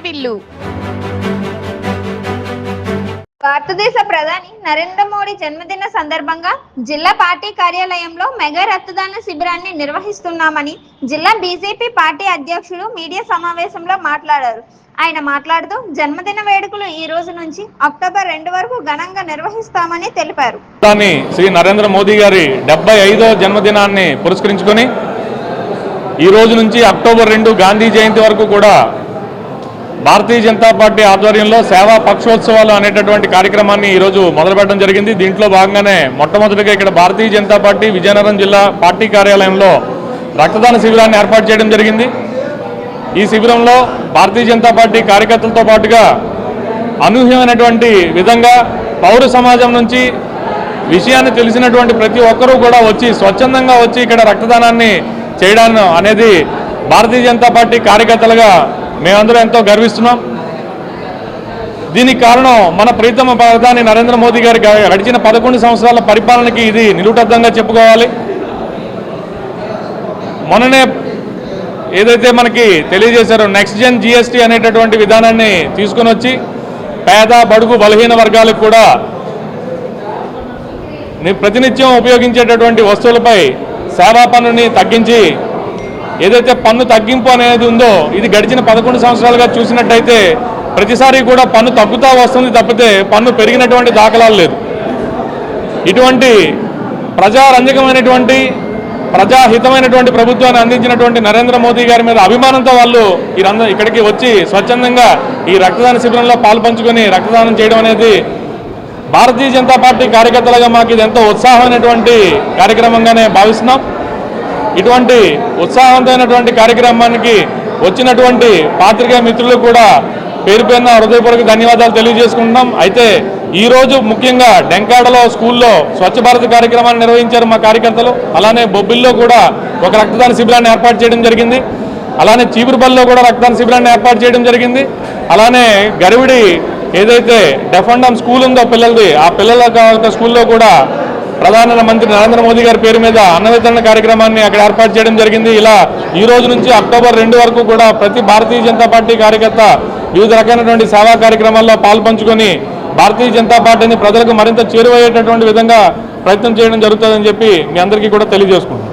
వాటిల్లు. భారతదేశ ప్రధాని నరేంద్ర మోడీ జన్మదిన సందర్భంగా జిల్లా పార్టీ కార్యాలయంలో మెగా రక్తదాన శిబిరాన్ని నిర్వహిస్తున్నామని జిల్లా బీజేపీ పార్టీ అధ్యక్షులు మీడియా సమావేశంలో మాట్లాడారు. ఆయన మాట్లాడుతూ జన్మదిన వేడుకలు ఈ రోజు నుంచి అక్టోబర్ 2 వరకు ఘనంగా నిర్వహిస్తామని తెలిపారు. శ్రీ నరేంద్ర మోదీ గారి 75వ జన్మదినాన్ని పురస్కరించుకొని ఈ రోజు నుంచి అక్టోబర్ 2 గాంధీ జయంతి వరకు కూడా భారతీయ జనతా పార్టీ ఆధ్వర్యంలో సేవా పక్షోత్సవాలు అనేటటువంటి కార్యక్రమాన్ని ఈరోజు మొదలుపెట్టడం జరిగింది. దీంట్లో భాగంగానే మొట్టమొదటిగా ఇక్కడ భారతీయ జనతా పార్టీ విజయనగరం జిల్లా పార్టీ కార్యాలయంలో రక్తదాన శిబిరాన్ని ఏర్పాటు చేయడం జరిగింది. ఈ శిబిరంలో భారతీయ జనతా పార్టీ కార్యకర్తలతో పాటుగా అనూహ్యమైనటువంటి విధంగా పౌర సమాజం నుంచి విషయాన్ని తెలిసినటువంటి ప్రతి ఒక్కరూ కూడా వచ్చి స్వచ్ఛందంగా వచ్చి ఇక్కడ రక్తదానాన్ని చేయడం అనేది భారతీయ జనతా పార్టీ కార్యకర్తలుగా మేమందరం ఎంతో గర్విస్తున్నాం. దీనికి కారణం మన ప్రీతమ ప్రధాని నరేంద్ర మోదీ గారి గడిచిన 11 సంవత్సరాల పరిపాలనకి ఇది నిలుటద్దంగా చెప్పుకోవాలి. మొన్ననే ఏదైతే మనకి తెలియజేశారో నెక్స్ట్ జెన్ జిఎస్టీ అనేటటువంటి విధానాన్ని తీసుకొని వచ్చి పేద బడుగు బలహీన వర్గాలకు కూడా ప్రతినిత్యం ఉపయోగించేటటువంటి వస్తువులపై సేవా పన్నుని తగ్గించి ఏదైతే పన్ను తగ్గింపు అనేది ఉందో ఇది గడిచిన 11 సంవత్సరాలుగా చూసినట్టయితే ప్రతిసారి కూడా పన్ను తగ్గుతా వస్తుంది తప్పితే పన్ను పెరిగినటువంటి దాఖలాలు లేదు. ఇటువంటి ప్రజారంజకమైనటువంటి ప్రజాహితమైనటువంటి ప్రభుత్వాన్ని అందించినటువంటి నరేంద్ర మోదీ గారి మీద అభిమానంతో వాళ్ళు ఇక్కడికి వచ్చి స్వచ్ఛందంగా ఈ రక్తదాన శిబిరంలో పాల్పంచుకొని రక్తదానం చేయడం అనేది భారతీయ జనతా పార్టీ కార్యకర్తలుగా మాకు ఇది ఎంతో ఉత్సాహమైనటువంటి కార్యక్రమంగానే భావిస్తున్నాం. ఇటువంటి ఉత్సాహవంతమైనటువంటి కార్యక్రమానికి వచ్చినటువంటి పాత్రికేయ మిత్రులు కూడా పేరు పేరున హృదయపూర్వక ధన్యవాదాలు తెలియజేసుకుంటున్నాం. అయితే ఈరోజు ముఖ్యంగా డెంకాడలో స్కూల్లో స్వచ్ఛ భారత్ కార్యక్రమాన్ని నిర్వహించారు మా కార్యకర్తలు. అలానే బొబ్బిల్లో కూడా ఒక రక్తదాన శిబిరాన్ని ఏర్పాటు చేయడం జరిగింది. అలానే చీపురుపల్లిలో కూడా రక్తదాన శిబిరాన్ని ఏర్పాటు చేయడం జరిగింది. అలానే గరివిడి ఏదైతే డెఫ్ అండ్ డమ్ స్కూల్ ఉందో పిల్లలది ఆ పిల్లల స్కూల్లో కూడా ప్రధానమంత్రి నరేంద్ర మోదీ గారి పేరు మీద అన్న వితరణ కార్యక్రమాన్ని అక్కడ ఏర్పాటు చేయడం జరిగింది. ఇలా ఈ రోజు నుంచి అక్టోబర్ 2 వరకు కూడా ప్రతి భారతీయ జనతా పార్టీ కార్యకర్త వివిధ రకాలైనటువంటి సేవా కార్యక్రమాల్లో పాల్పంచుకొని భారతీయ జనతా పార్టీని ప్రజలకు మరింత చేరువయ్యేటటువంటి విధంగా ప్రయత్నం చేయడం జరుగుతుందని చెప్పి మీ అందరికీ కూడా తెలియజేసుకుంటున్నాను.